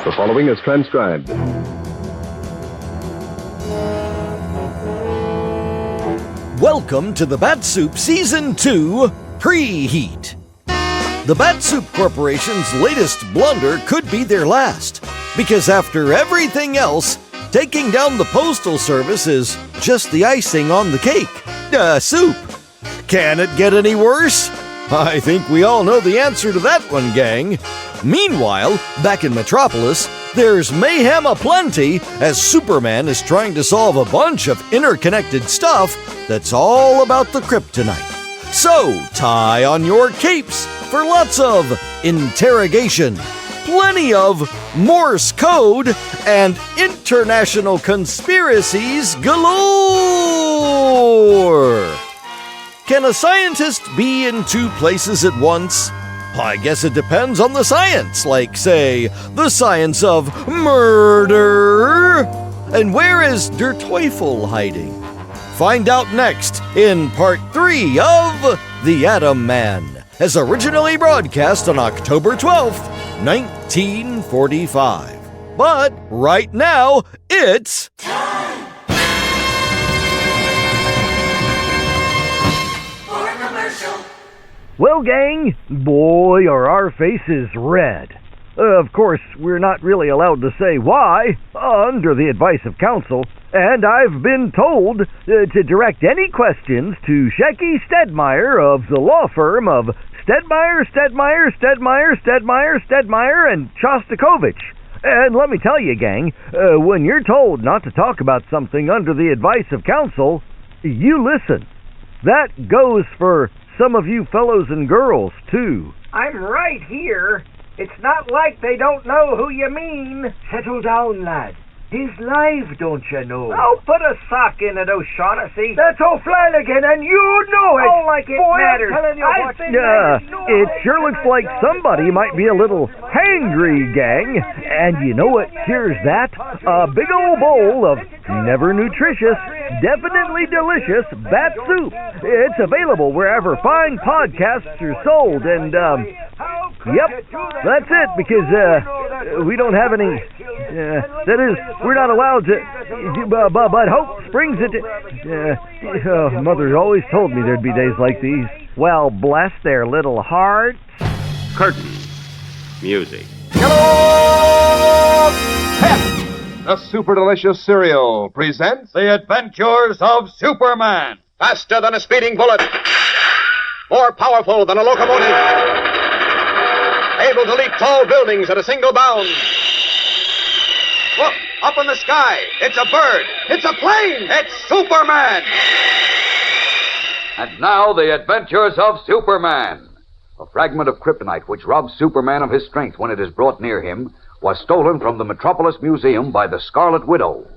The following is transcribed. Welcome to the Bat-Supe Season 2, Preheat. The Bat-Supe Corporation's latest blunder could be their last, because after everything else, taking down the Postal Service is just the icing on the cake. Soup. Can it get any worse? I think we all know the answer to that one, gang. Meanwhile, back in Metropolis, there's mayhem aplenty as Superman is trying to solve a bunch of interconnected stuff that's all about the Kryptonite. So, tie on your capes for lots of interrogation, plenty of Morse code, and international conspiracies galore! Can a scientist be in two places at once? I guess it depends on the science, like, say, the science of murder. And where is Der Teufel hiding? Find out next in Part 3 of The Atom Man, as originally broadcast on October 12th, 1945. But right now, it's... time! For a commercial. Well, gang, boy, are our faces red. Of course, we're not really allowed to say why, under the advice of counsel, and I've been told to direct any questions to Shecky Stedmeyer of the law firm of Stedmeyer, and Shostakovich. And let me tell you, gang, when you're told not to talk about something under the advice of counsel, you listen. That goes for some of you fellows and girls, too. I'm right here. It's not like they don't know who you mean. Settle down, lad. He's live, don't you know? Oh, put a sock in it, O'Shaughnessy. That's O'Flanagan, and you know it. Oh, like it Boy, matters. I'm telling you I what. think It sure looks like somebody might be a little hangry, gang. And you know what cures that? A big old bowl of never nutritious, definitely delicious Bat-Supe. It's available wherever fine podcasts are sold, and, yep, that's it, because, we don't have any, that is, we're not allowed to, but hope springs it, Mother always told me there'd be days like these. Well, bless their little hearts. Curtain. Music. Hello! Pep! The super delicious cereal presents The Adventures of Superman. Faster than a speeding bullet. More powerful than a locomotive. Able to leap tall buildings at a single bound. Look, up in the sky. It's a bird. It's a plane. It's Superman. And now, The Adventures of Superman. A fragment of kryptonite which robs Superman of his strength when it is brought near him was stolen from the Metropolis Museum by the Scarlet Widow.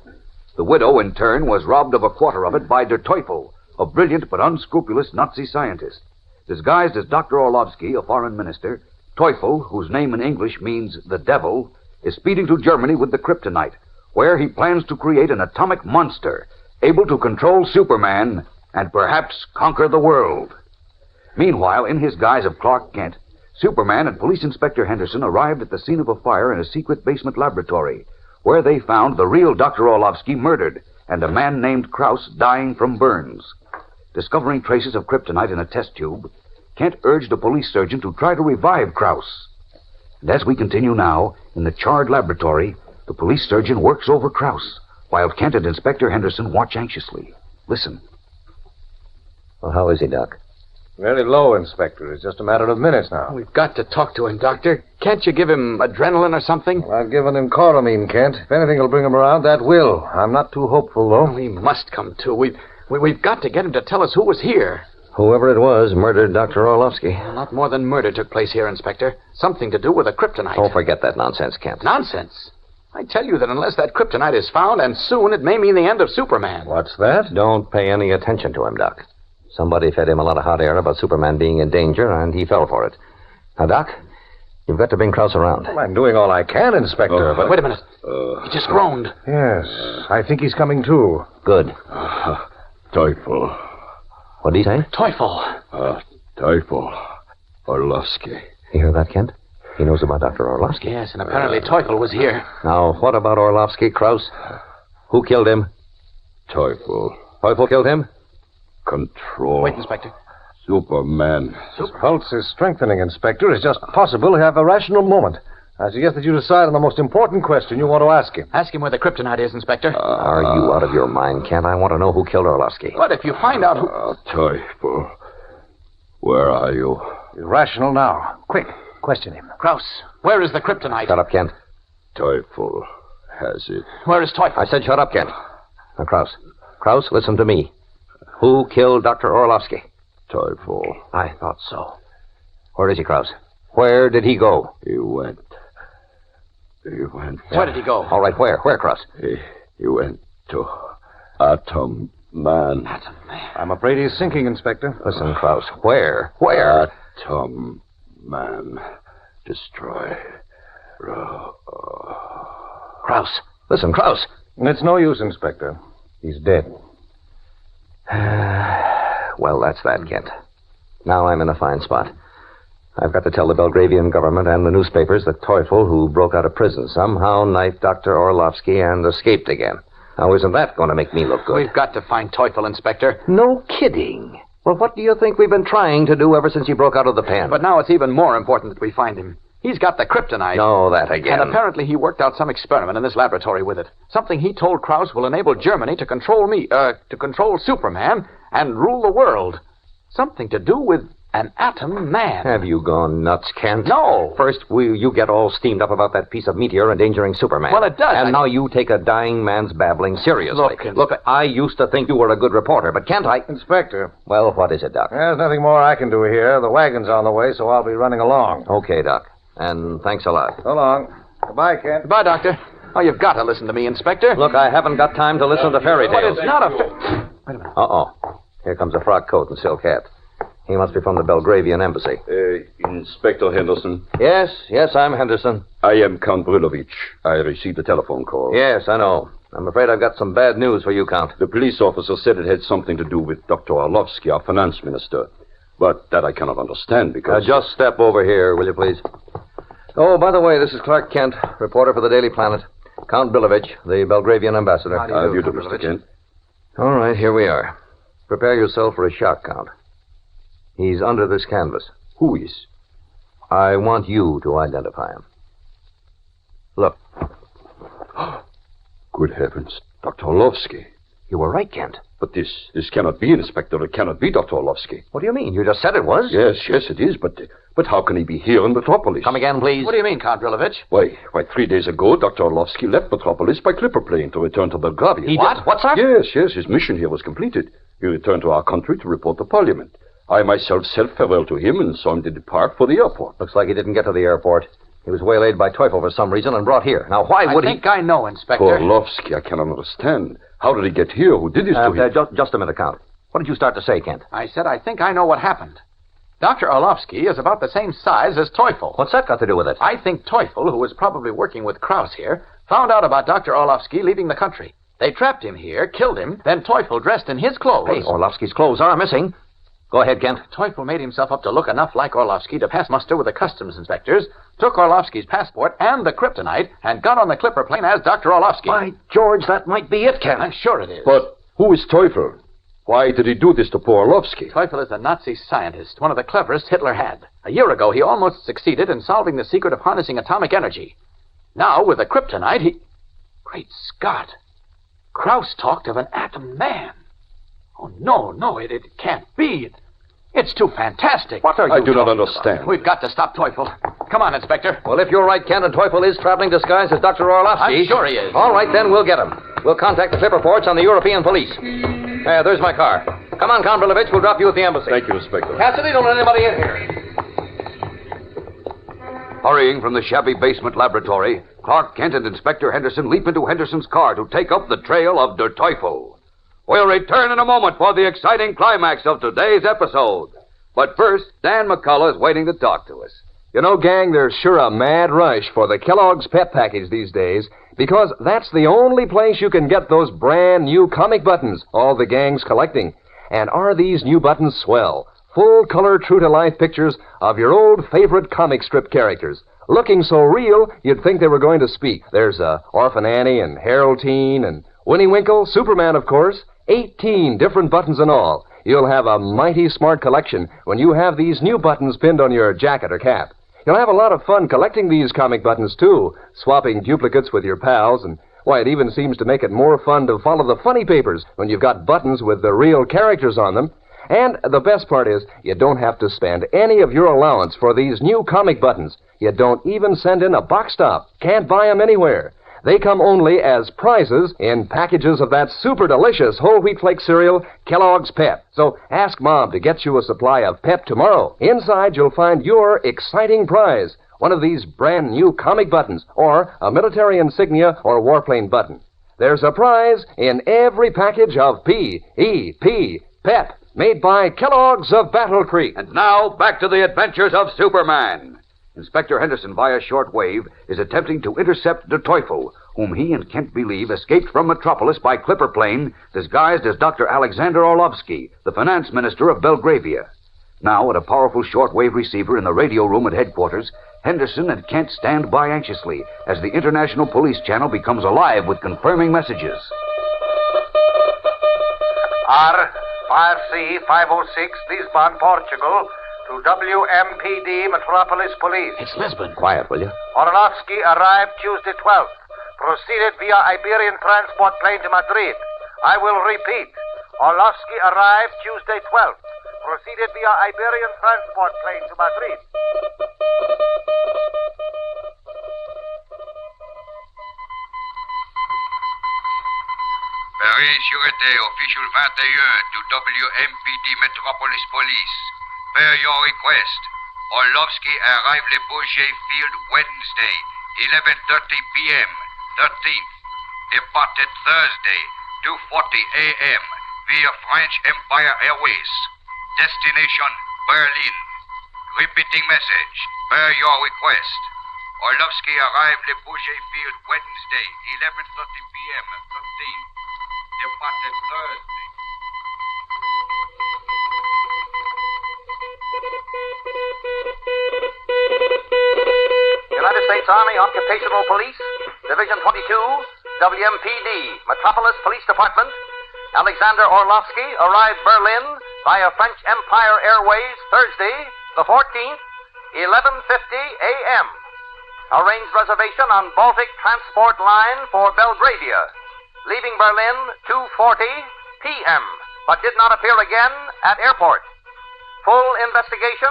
The widow, in turn, was robbed of a quarter of it by Der Teufel, a brilliant but unscrupulous Nazi scientist. Disguised as Dr. Orlovsky, a foreign minister, Teufel, whose name in English means the devil, is speeding to Germany with the kryptonite, where he plans to create an atomic monster able to control Superman and perhaps conquer the world. Meanwhile, in his guise of Clark Kent, Superman and Police Inspector Henderson arrived at the scene of a fire in a secret basement laboratory, where they found the real Dr. Orlovsky murdered and a man named Krauss dying from burns. Discovering traces of kryptonite in a test tube, Kent urged a police surgeon to try to revive Krauss. And as we continue now, in the charred laboratory, the police surgeon works over Krauss, while Kent and Inspector Henderson watch anxiously. Listen. Well, how is he, Doc? Very low, Inspector. It's just a matter of minutes now. We've got to talk to him, Doctor. Can't you give him adrenaline or something? Well, I've given him chloramine, Kent. If anything will bring him around, that will. I'm not too hopeful, though. Well, he must come to. We've got to get him to tell us who was here. Whoever it was murdered Dr. Orlovsky. A lot more than murder took place here, Inspector. Something to do with the kryptonite. Oh, forget that nonsense, Kent. Nonsense? I tell you that unless that kryptonite is found, and soon, it may mean the end of Superman. What's that? Don't pay any attention to him, Doc. Somebody fed him a lot of hot air about Superman being in danger, and he fell for it. Now, Doc, you've got to bring Krauss around. Well, I'm doing all I can, Inspector, but... Wait a minute. He just groaned. Yes, I think he's coming too. Good. Teufel. What did he say? Teufel. Teufel. Orlovsky. You hear that, Kent? He knows about Dr. Orlovsky. Yes, and apparently Teufel was here. Now, what about Orlovsky, Kraus? Who killed him? Teufel. Teufel killed him? Control. Wait, Inspector. Superman. His pulse is strengthening, Inspector. It's just possible to have a rational moment. I suggest that you decide on the most important question you want to ask him. Ask him where the kryptonite is, Inspector. Are you out of your mind, Kent? I want to know who killed Orlovsky. But if you find out who... Teufel. Where are you? He's rational now. Quick, question him. Kraus, where is the kryptonite? Shut up, Kent. Teufel has it. Where is Teufel? I said shut up, Kent. Now, Kraus. Kraus, listen to me. Who killed Dr. Orlovsky? Teufel. I thought so. Where is he, Kraus? Where did he go? He went. Where did he go? All right, where? Where, Kraus? He went to Atom Man. Atom Man. I'm afraid he's sinking, Inspector. Listen, Kraus. Where? Where? Atom Man. Destroy. Kraus. Listen, Kraus. It's no use, Inspector. He's dead. Well, that's that, Kent. Now I'm in a fine spot. I've got to tell the Belgravian government and the newspapers that Teufel, who broke out of prison, somehow knifed Dr. Orlovsky and escaped again. Now, isn't that going to make me look good? We've got to find Teufel, Inspector. No kidding. Well, what do you think we've been trying to do ever since he broke out of the pen? But now it's even more important that we find him. He's got the kryptonite. No, that again. And apparently he worked out some experiment in this laboratory with it. Something he told Kraus will enable Germany to control to control Superman and rule the world. Something to do with an atom man. Have you gone nuts, Kent? No. First, you get all steamed up about that piece of meteor endangering Superman. Well, it does. And now you take a dying man's babbling seriously. Look, I used to think you were a good reporter, but can't I... Inspector. Well, what is it, Doc? There's nothing more I can do here. The wagon's on the way, so I'll be running along. Okay, Doc. And thanks a lot. So long. Goodbye, Kent. Goodbye, Doctor. Oh, you've got to listen to me, Inspector. Look, I haven't got time to listen to fairy But tales. it's not a... Wait a minute. Uh-oh. Here comes a frock coat and silk hat. He must be from the Belgravian embassy. Inspector Henderson. Yes, I'm Henderson. I am Count Brilovich. I received a telephone call. Yes, I know. I'm afraid I've got some bad news for you, Count. The police officer said it had something to do with Dr. Orlovsky, our finance minister. But that I cannot understand because... just step over here, will you, please? Oh, by the way, this is Clark Kent, reporter for the Daily Planet. Count Brilovich, the Belgravian ambassador. How do you do, Mr. Kent? All right, here we are. Prepare yourself for a shock, Count. He's under this canvas. Who is? I want you to identify him. Look. Good heavens. Dr. Orlovsky. You were right, Kent. But this cannot be, Inspector. It cannot be Dr. Orlovsky. What do you mean? You just said it was. Yes, it is. But how can he be here in Metropolis? Come again, please. What do you mean, Count Brilovich? Why, 3 days ago, Dr. Orlovsky left Metropolis by clipper plane to return to Belgravia. He did? What's that? Yes, his mission here was completed. He returned to our country to report to Parliament. I myself said farewell to him and saw him to depart for the airport. Looks like he didn't get to the airport. He was waylaid by Teufel for some reason and brought here. Now, why would he... I think I know, Inspector. Orlovsky, I cannot understand. How did he get here? Who did this to him? Just a minute, Count. What did you start to say, Kent? I said I think I know what happened. Dr. Orlovsky is about the same size as Teufel. What's that got to do with it? I think Teufel, who was probably working with Kraus here, found out about Dr. Orlovsky leaving the country. They trapped him here, killed him, then Teufel dressed in his clothes. Hey, Orlovsky's clothes are missing. Go ahead, Kent. Teufel made himself up to look enough like Orlovsky to pass muster with the customs inspectors, took Orlovsky's passport and the kryptonite, and got on the clipper plane as Dr. Orlovsky. By George, that might be it, Kent. I'm sure it is. But who is Teufel? Why did he do this to poor Orlovsky? Teufel is a Nazi scientist, one of the cleverest Hitler had. A year ago, he almost succeeded in solving the secret of harnessing atomic energy. Now, with the kryptonite, he... Great Scott! Kraus talked of an atom man. Oh, no, it can't be. It's too fantastic. What are you I do not talking understand. about? We've got to stop Teufel. Come on, Inspector. Well, if you're right, Kent, and Teufel is traveling disguised as Dr. Orlovsky... I'm sure he is. All right, then, we'll get him. We'll contact the clipper ports on the European police. There's my car. Come on, Count Brilovich. We'll drop you at the embassy. Thank you, Inspector. Cassidy, don't let anybody in here. Hurrying from the shabby basement laboratory, Clark Kent and Inspector Henderson leap into Henderson's car to take up the trail of Der Teufel. We'll return in a moment for the exciting climax of today's episode. But first, Dan McCullough is waiting to talk to us. You know, gang, there's sure a mad rush for the Kellogg's Pep Package these days, because that's the only place you can get those brand new comic buttons all the gang's collecting. And are these new buttons swell? full-color, true-to-life pictures of your old favorite comic strip characters, looking so real you'd think they were going to speak. There's Orphan Annie and Haroldine and Winnie Winkle, Superman, of course. 18 different buttons in all. You'll have a mighty smart collection when you have these new buttons pinned on your jacket or cap. You'll have a lot of fun collecting these comic buttons, too, swapping duplicates with your pals, and why, it even seems to make it more fun to follow the funny papers when you've got buttons with the real characters on them. And the best part is, you don't have to spend any of your allowance for these new comic buttons. You don't even send in a box top. Can't buy them anywhere. They come only as prizes in packages of that super delicious whole wheat flake cereal, Kellogg's Pep. So ask Mom to get you a supply of Pep tomorrow. Inside, you'll find your exciting prize, one of these brand new comic buttons, or a military insignia or warplane button. There's a prize in every package of P.E.P. Pep, made by Kellogg's of Battle Creek. And now, back to the adventures of Superman. Inspector Henderson, via shortwave, is attempting to intercept Der Teufel, whom he and Kent believe escaped from Metropolis by clipper plane disguised as Dr. Alexander Orlovsky, the finance minister of Belgravia. Now, at a powerful shortwave receiver in the radio room at headquarters, Henderson and Kent stand by anxiously as the International Police Channel becomes alive with confirming messages. R5C 506, Lisbon, Portugal, to WMPD Metropolis Police. It's Lisbon. Quiet, will you? Orlovsky arrived Tuesday 12th. Proceeded via Iberian transport plane to Madrid. I will repeat. Orlovsky arrived Tuesday 12th. Proceeded via Iberian transport plane to Madrid. Paris, Sûreté, official 21 to WMPD Metropolis Police. Per your request, Orlovsky arrived Le Bourget Field Wednesday, 11:30 p.m., 13th. Departed Thursday, 2:40 a.m. via French Empire Airways. Destination, Berlin. Repeating message, per your request. Orlovsky arrived Le Bourget Field Wednesday, 11:30 p.m., 13th. Departed Thursday. United States Army Occupational Police, Division 22, WMPD, Metropolis Police Department. Alexander Orlovsky arrived Berlin via French Empire Airways Thursday, the 14th, 11:50 a.m. Arranged reservation on Baltic Transport Line for Belgravia. Leaving Berlin 2:40 p.m., but did not appear again at airport. Full investigation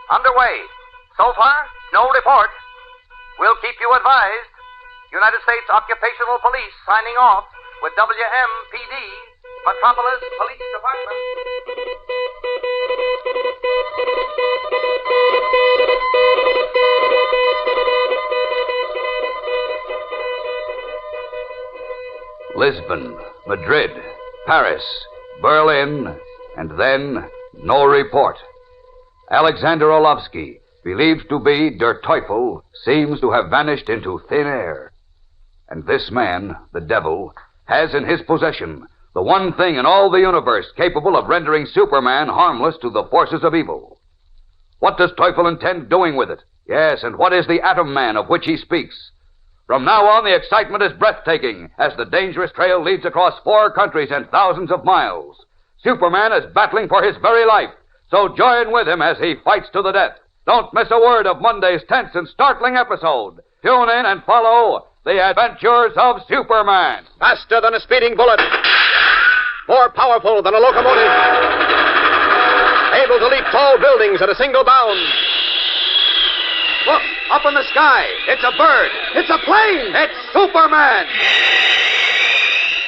underway. So far, no report. We'll keep you advised. United States Occupational Police signing off with WMPD, Metropolis Police Department. Lisbon, Madrid, Paris, Berlin, and then no report. Alexander Orlovsky, believed to be Der Teufel, seems to have vanished into thin air. And this man, the devil, has in his possession the one thing in all the universe capable of rendering Superman harmless to the forces of evil. What does Teufel intend doing with it? Yes, and what is the Atom Man of which he speaks? From now on, the excitement is breathtaking as the dangerous trail leads across 4 countries and thousands of miles. Superman is battling for his very life, so join with him as he fights to the death. Don't miss a word of Monday's tense and startling episode. Tune in and follow The Adventures of Superman. Faster than a speeding bullet. More powerful than a locomotive. Able to leap tall buildings at a single bound. Look, up in the sky. It's a bird. It's a plane. It's Superman.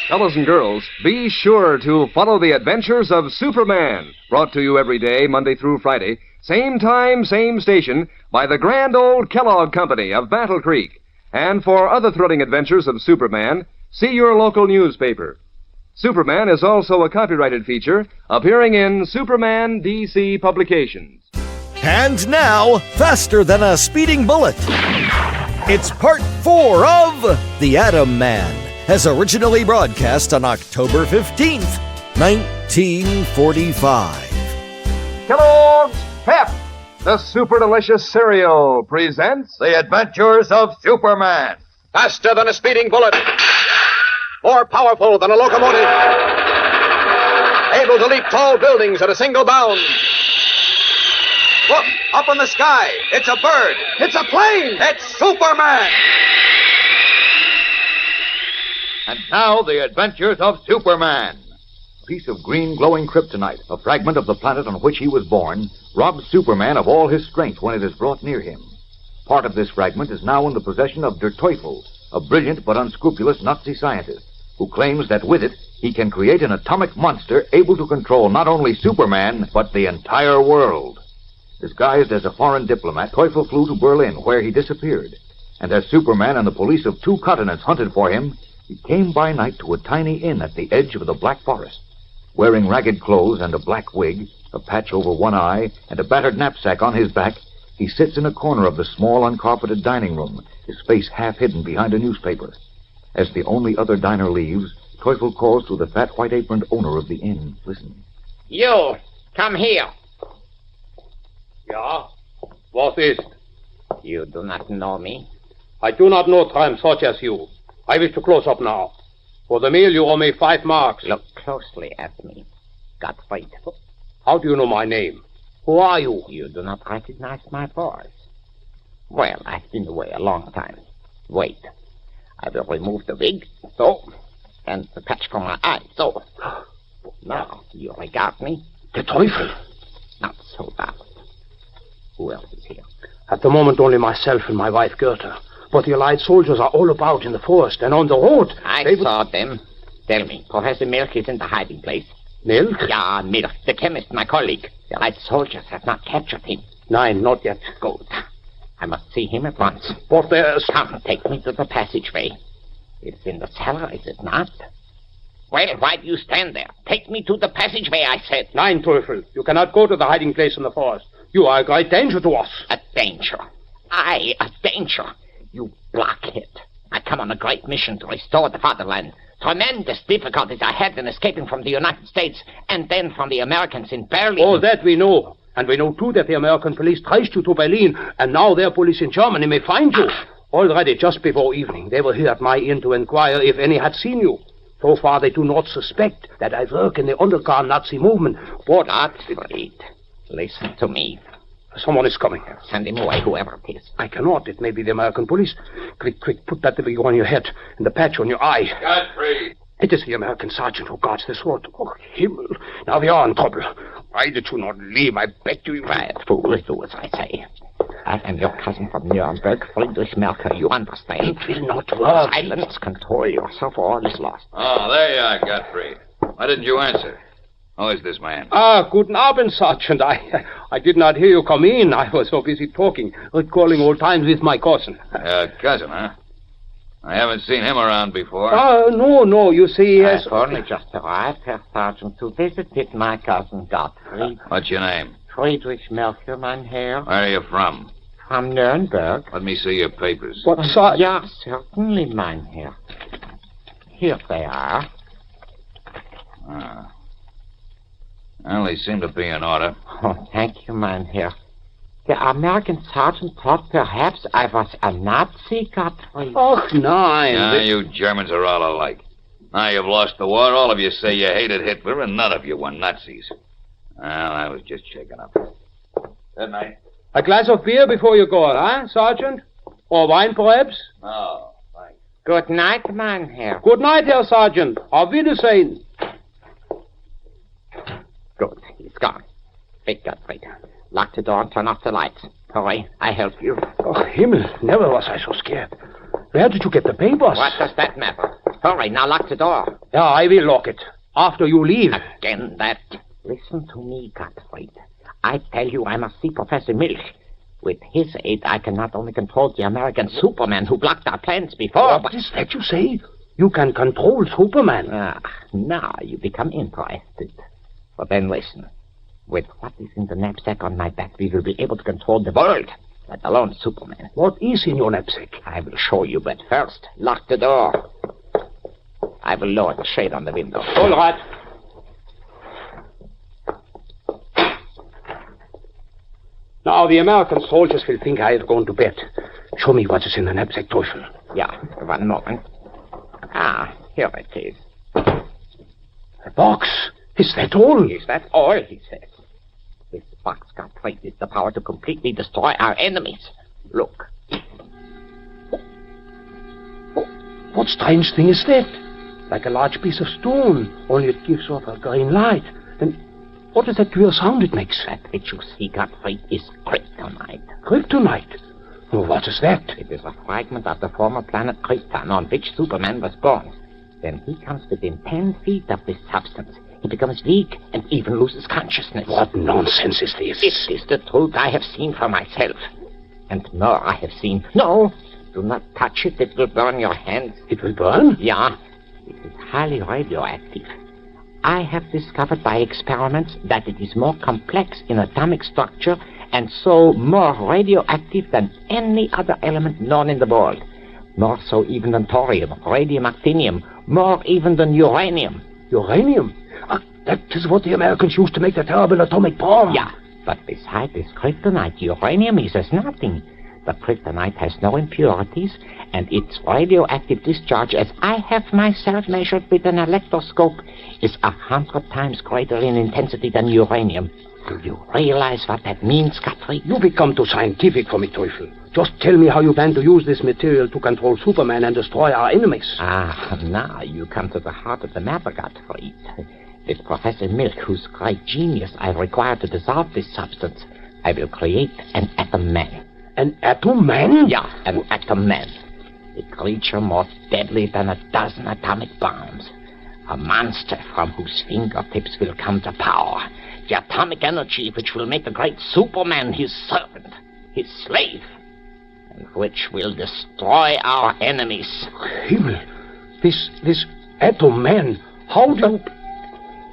Fellows and girls, be sure to follow the adventures of Superman, brought to you every day, Monday through Friday, same time, same station, by the grand old Kellogg Company of Battle Creek. And for other thrilling adventures of Superman, see your local newspaper. Superman is also a copyrighted feature appearing in Superman DC Publications. And now, faster than a speeding bullet. It's part 4 of The Atom Man, as originally broadcast on October 15th, 1945. Kellogg's Pep, the super delicious cereal, presents The Adventures of Superman. Faster than a speeding bullet. More powerful than a locomotive. Able to leap tall buildings at a single bound. Look, up in the sky. It's a bird. It's a plane. It's Superman. And now, The Adventures of Superman. A piece of green glowing kryptonite, a fragment of the planet on which he was born, robs Superman of all his strength when it is brought near him. Part of this fragment is now in the possession of Der Teufel, a brilliant but unscrupulous Nazi scientist, who claims that with it, he can create an atomic monster able to control not only Superman, but the entire world. Disguised as a foreign diplomat, Teufel flew to Berlin, where he disappeared. And as Superman and the police of 2 continents hunted for him, he came by night to a tiny inn at the edge of the Black Forest. Wearing ragged clothes and a black wig, a patch over one eye, and a battered knapsack on his back, he sits in a corner of the small, uncarpeted dining room, his face half hidden behind a newspaper. As the only other diner leaves, Teufel calls to the fat, white-aproned owner of the inn. Listen. You, come here. Ja, was ist? You do not know me? I do not know time such as you. I wish to close up now. For the meal, you owe me 5 marks. Look closely at me. Gottfried. How do you know my name? Who are you? You do not recognize my voice. Well, I've been away a long time. Wait. I will remove the wig. So. And the patch from my eye. So. Now, you regard me? The Teufel. Not so bad. Who else is here? At the moment, only myself and my wife, Goethe. But the Allied soldiers are all about in the forest and on the road. I saw them. Tell me, Professor Milch is in the hiding place. Milch? Yeah, Milch, the chemist, my colleague. The Allied soldiers have not captured him. Nein, not yet. Good. I must see him at once. But there's... Come, take me to the passageway. It's in the cellar, is it not? Well, why do you stand there? Take me to the passageway, I said. Nein, Teufel. You cannot go to the hiding place in the forest. You are a great danger to us. A danger? I, a danger? You blockhead. I come on a great mission to restore the fatherland. Tremendous difficulties I had in escaping from the United States and then from the Americans in Berlin. All that we know. And we know, too, that the American police traced you to Berlin, and now their police in Germany may find you. Already, just before evening, they were here at my inn to inquire if any had seen you. So far, they do not suspect that I work in the underground Nazi movement. But... Gottfried, listen to me. Someone is coming. Send him away, whoever it is. I cannot. It may be the American police. Quick, put that wig on your head and the patch on your eye. Godfrey! It is the American sergeant who guards this road. Oh, Himmel. Now we are in trouble. Why did you not leave? I beg you. Quiet, fool. Do as I say. I am your cousin from Nuremberg, Friedrich Merker. You understand? It will not work. Silence. Control yourself or all is lost. Oh, there you are, Godfrey. Why didn't you answer? Who is this man? Guten Abend, Sergeant. I did not hear you come in. I was so busy talking, recalling old times with my cousin. Cousin, huh? I haven't seen him around before. No. You see, I've only just arrived, Herr Sergeant, to visit with my cousin Gottfried. What's your name? Friedrich Melchior, mein Herr. Where are you from? From Nuremberg. Let me see your papers. What, Yeah, certainly, mein Herr. Here they are. Well, they seem to be in order. Oh, thank you, mein Herr. The American sergeant thought perhaps I was a Nazi, Gottfried. Oh, nein. Yeah, you Germans are all alike. Now you've lost the war, all of you say you hated Hitler, and none of you were Nazis. Well, I was just checking up. Good night. A glass of beer before you go, huh, Sergeant? Or wine, perhaps? Oh, thanks. Good night, mein Herr. Good night, Herr Sergeant. Auf Wiedersehen. Good. He's gone. Quick, Gottfried. Lock the door and turn off the lights. Hurry, I help you. Oh, Himmel, never was I so scared. Where did you get the papers? What does that matter? Hurry, now lock the door. Yeah, I will lock it. After you leave. Again that. Listen to me, Gottfried. I tell you I must see Professor Milch. With his aid, I can not only control the American Superman who blocked our plans before, What is that you say? You can control Superman. Now you become interested. But then listen. With what is in the knapsack on my back, we will be able to control the world, let alone Superman. What is in your knapsack? I will show you, but first, lock the door. I will lower the shade on the window. All right. Now the American soldiers will think I have gone to bed. Show me what is in the knapsack, Teufel. Yeah, 1 moment. Ah, here it is. A box. Is that all? Is that all, he says. This box Gottfried is the power to completely destroy our enemies. Look. What strange thing is that? Like a large piece of stone, only it gives off a green light. And what is that queer sound it makes? That which you see, Gottfried, is Kryptonite. Kryptonite? Well, what is that? It is a fragment of the former planet Krypton on which Superman was born. When he comes within 10 feet of this substance, he becomes weak and even loses consciousness. What nonsense is this? It is the truth I have seen for myself. And more I have seen. No, do not touch it. It will burn your hands. It will burn? Yeah. It is highly radioactive. I have discovered by experiments that it is more complex in atomic structure and so more radioactive than any other element known in the world. More so even than thorium, radium, actinium, more even than uranium. Uranium? That is what the Americans used to make the terrible atomic bomb. Yeah, but beside this kryptonite, uranium is as nothing. The kryptonite has no impurities, and its radioactive discharge, as I have myself measured with an electroscope, is 100 times greater in intensity than uranium. Do you realize what that means, Gottfried? You become too scientific for me, Teufel. Just tell me how you plan to use this material to control Superman and destroy our enemies. Ah, now you come to the heart of the matter, Gottfried. With Professor Milk, whose great genius I require to dissolve this substance, I will create an atom man. An atom man? Yeah, an atom man. A creature more deadly than a dozen atomic bombs. A monster from whose fingertips will come the power. The atomic energy which will make the great Superman his servant, his slave, and which will destroy our enemies. Himmel! This atom man, how do you...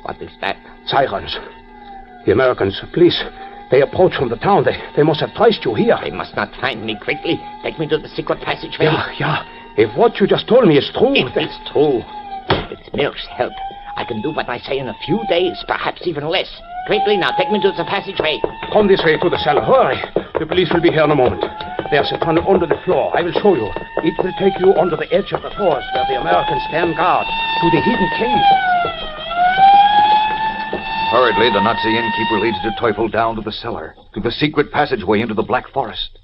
What is that? Sirens. The Americans, police, they approach from the town. They must have traced you here. They must not find me quickly. Take me to the secret passageway. Yeah. If what you just told me is true... It is true. With Milk's help, I can do what I say in a few days, perhaps even less. Quickly now, take me to the passageway. Come this way to the cellar. Hurry. The police will be here in a moment. There's a tunnel under the floor. I will show you. It will take you under the edge of the forest where the Americans stand guard to the hidden cave. Hurriedly, the Nazi innkeeper leads the Teufel down to the cellar, to the secret passageway into the Black Forest.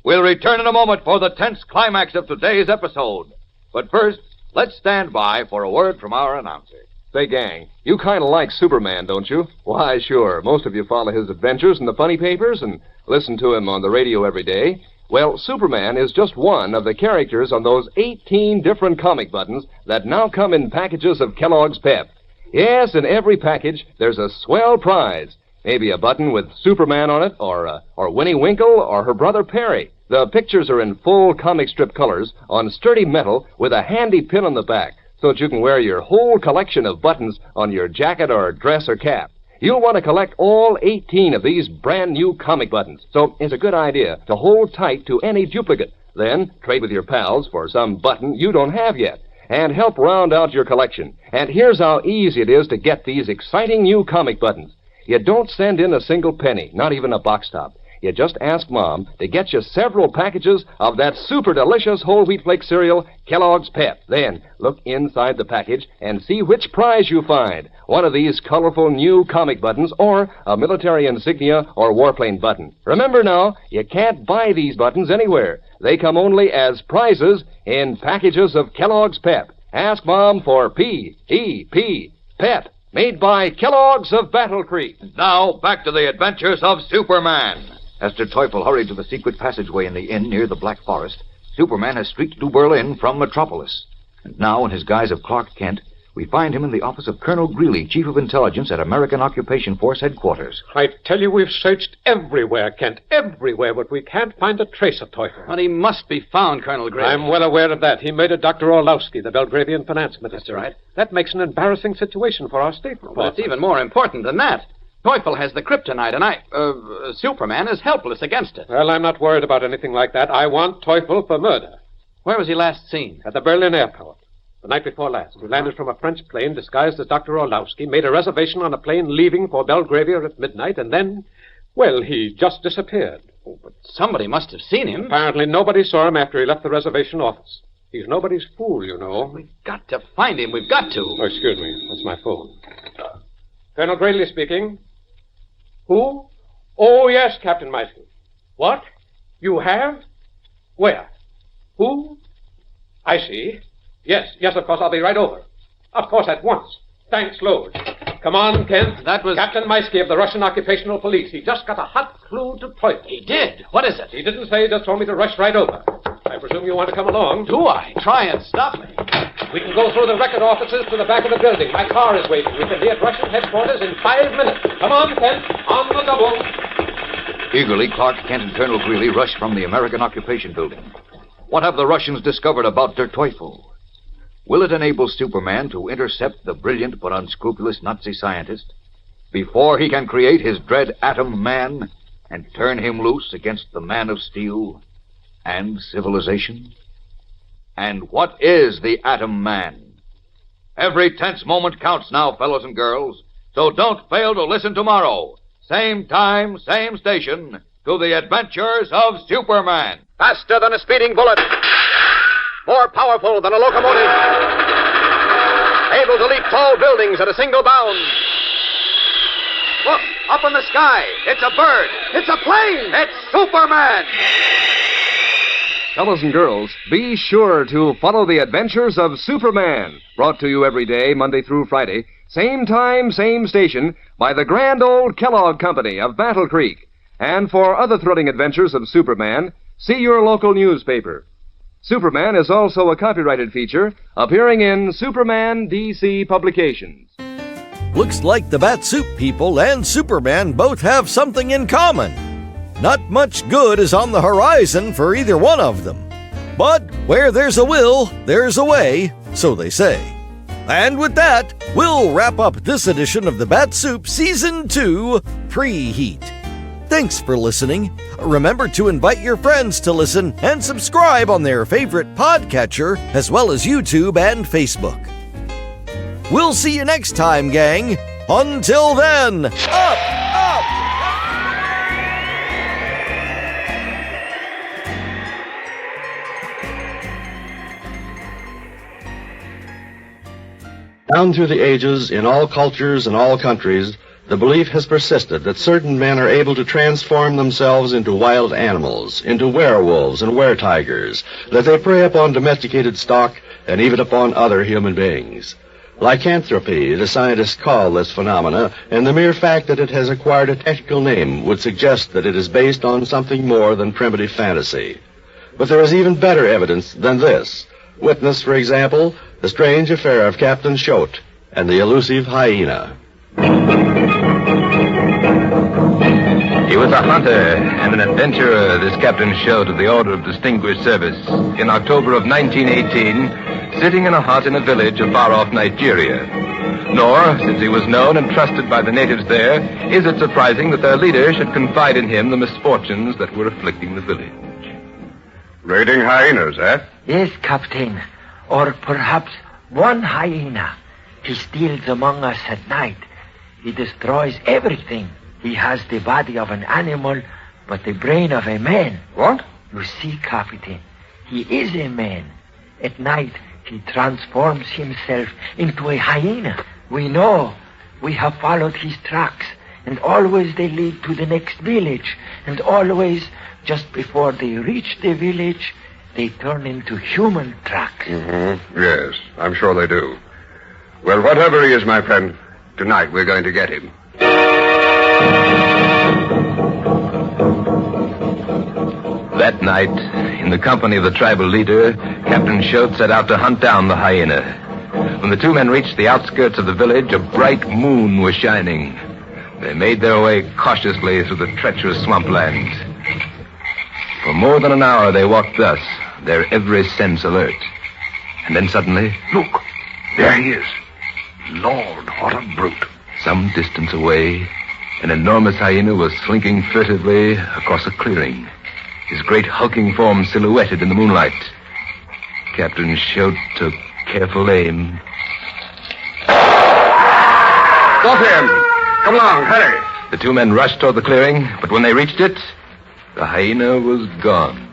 We'll return in a moment for the tense climax of today's episode. But first, let's stand by for a word from our announcer. Say, gang, you kind of like Superman, don't you? Why, sure. Most of you follow his adventures in the funny papers and listen to him on the radio every day. Well, Superman is just one of the characters on those 18 different comic buttons that now come in packages of Kellogg's Pep. Yes, in every package, there's a swell prize. Maybe a button with Superman on it, or Winnie Winkle, or her brother Perry. The pictures are in full comic strip colors on sturdy metal with a handy pin on the back, so that you can wear your whole collection of buttons on your jacket or dress or cap. You'll want to collect all 18 of these brand new comic buttons, so it's a good idea to hold tight to any duplicate. Then trade with your pals for some button you don't have yet, and help round out your collection. And here's how easy it is to get these exciting new comic buttons. You don't send in a single penny, not even a box top. You just ask Mom to get you several packages of that super delicious whole wheat flake cereal, Kellogg's Pep. Then look inside the package and see which prize you find. One of these colorful new comic buttons, or a military insignia or warplane button. Remember now, you can't buy these buttons anywhere. They come only as prizes in packages of Kellogg's Pep. Ask Mom for P-E-P, Pep, made by Kellogg's of Battle Creek. Now, back to the adventures of Superman. As the Teufel hurried to the secret passageway in the inn near the Black Forest, Superman has streaked to Berlin from Metropolis. And now, in his guise of Clark Kent, we find him in the office of Colonel Greeley, Chief of Intelligence at American Occupation Force Headquarters. I tell you, we've searched everywhere, Kent, everywhere, but we can't find a trace of Teufel. Well, he must be found, Colonel Greeley. I'm well aware of that. He murdered Dr. Orlowski, the Belgravian finance minister. That's right. That makes an embarrassing situation for our state. Well, it's even more important than that. Teufel has the kryptonite, and Superman is helpless against it. Well, I'm not worried about anything like that. I want Teufel for murder. Where was he last seen? At the Berlin airport. The night before last. He landed from a French plane disguised as Dr. Orlowski, made a reservation on a plane leaving for Belgravia at midnight, and then, Well, he just disappeared. Oh, but somebody must have seen him. Apparently nobody saw him after he left the reservation office. He's nobody's fool, you know. We've got to find him. We've got to. Oh, excuse me. That's my phone. Colonel Grady speaking. Who? Oh, yes, Captain Meisky. What? You have? Where? Who? I see. Yes, of course, I'll be right over. Of course, at once. Thanks, loads. Come on, Kent. That was... Captain Meisky of the Russian Occupational Police. He just got a hot clue to Toy. He did? What is it? He didn't say, just told me to rush right over. I presume you want to come along. Do I? Try and stop me. We can go through the record offices to the back of the building. My car is waiting. We can be at Russian headquarters in 5 minutes. Come on, Kent. On the double. Eagerly, Clark Kent and Colonel Greeley rushed from the American Occupation Building. What have the Russians discovered about Der Teufel? Will it enable Superman to intercept the brilliant but unscrupulous Nazi scientist before he can create his dread Atom Man and turn him loose against the Man of Steel and civilization? And what is the Atom Man? Every tense moment counts now, fellows and girls, so don't fail to listen tomorrow. Same time, same station, to the adventures of Superman. Faster than a speeding bullet. More powerful than a locomotive. Able to leap tall buildings at a single bound. Look, up in the sky. It's a bird. It's a plane. It's Superman. Fellows and girls, be sure to follow the adventures of Superman, brought to you every day, Monday through Friday, same time, same station, by the grand old Kellogg Company of Battle Creek. And for other thrilling adventures of Superman, see your local newspaper. Superman is also a copyrighted feature appearing in Superman DC Publications. Looks like the Bat-Supe people and Superman both have something in common. Not much good is on the horizon for either one of them. But where there's a will, there's a way, so they say. And with that, we'll wrap up this edition of the Bat-Supe Season 2 Preheat. Thanks for listening. Remember to invite your friends to listen and subscribe on their favorite podcatcher, as well as YouTube and Facebook. We'll see you next time, gang. Until then, up! Down through the ages, in all cultures and all countries, the belief has persisted that certain men are able to transform themselves into wild animals, into werewolves and were-tigers, that they prey upon domesticated stock and even upon other human beings. Lycanthropy, the scientists call this phenomena, and the mere fact that it has acquired a technical name would suggest that it is based on something more than primitive fantasy. But there is even better evidence than this. Witness, for example, the strange affair of Captain Choate and the elusive hyena. He was a hunter and an adventurer, this Captain Choate of the Order of Distinguished Service, in October of 1918, sitting in a hut in a village of far-off Nigeria. Nor, since he was known and trusted by the natives there, is it surprising that their leader should confide in him the misfortunes that were afflicting the village. Raiding hyenas, eh? Yes, Captain. Or perhaps one hyena. He steals among us at night. He destroys everything. He has the body of an animal, but the brain of a man. What? You see, Captain, he is a man. At night, he transforms himself into a hyena. We know. We have followed his tracks, and always they lead to the next village, and always, just before they reach the village, they turn into human tracks. Mm-hmm. Yes, I'm sure they do. Well, whatever he is, my friend, tonight we're going to get him. That night, in the company of the tribal leader, Captain Choate set out to hunt down the hyena. When the two men reached the outskirts of the village, a bright moon was shining. They made their way cautiously through the treacherous swampland. For more than an hour they walked thus, their every sense alert. And then suddenly... Look, there he is. Lord, what a brute. Some distance away, an enormous hyena was slinking furtively across a clearing, his great hulking form silhouetted in the moonlight. Captain Choate took careful aim. Stop him! Come along, hurry! The two men rushed toward the clearing, but when they reached it, the hyena was gone.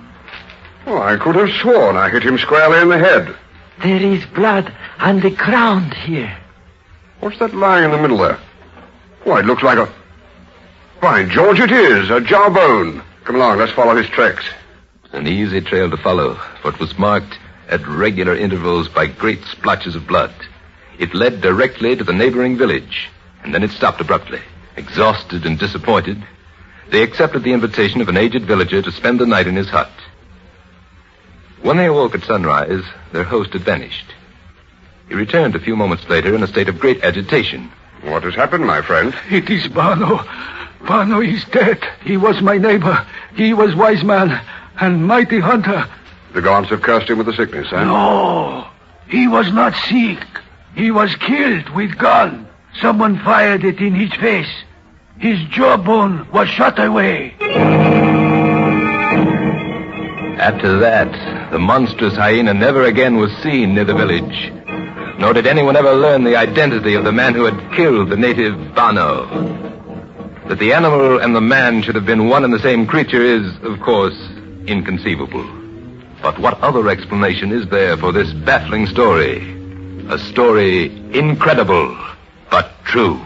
Oh, I could have sworn I hit him squarely in the head. There is blood on the ground here. What's that lying in the middle there? Why, it looks like a... By George, it is, a jawbone. Come along, let's follow his tracks. An easy trail to follow, for it was marked at regular intervals by great splotches of blood. It led directly to the neighboring village, and then it stopped abruptly. Exhausted and disappointed, they accepted the invitation of an aged villager to spend the night in his hut. When they awoke at sunrise, their host had vanished. He returned a few moments later in a state of great agitation. What has happened, my friend? It is Bano. Bano is dead. He was my neighbor. He was wise man and mighty hunter. The gods have cursed him with the sickness, eh? No, he was not sick. He was killed with gun. Someone fired it in his face. His jawbone was shot away. After that, the monstrous hyena never again was seen near the village. Nor did anyone ever learn the identity of the man who had killed the native Bano. That the animal and the man should have been one and the same creature is, of course, inconceivable. But what other explanation is there for this baffling story? A story incredible, but true.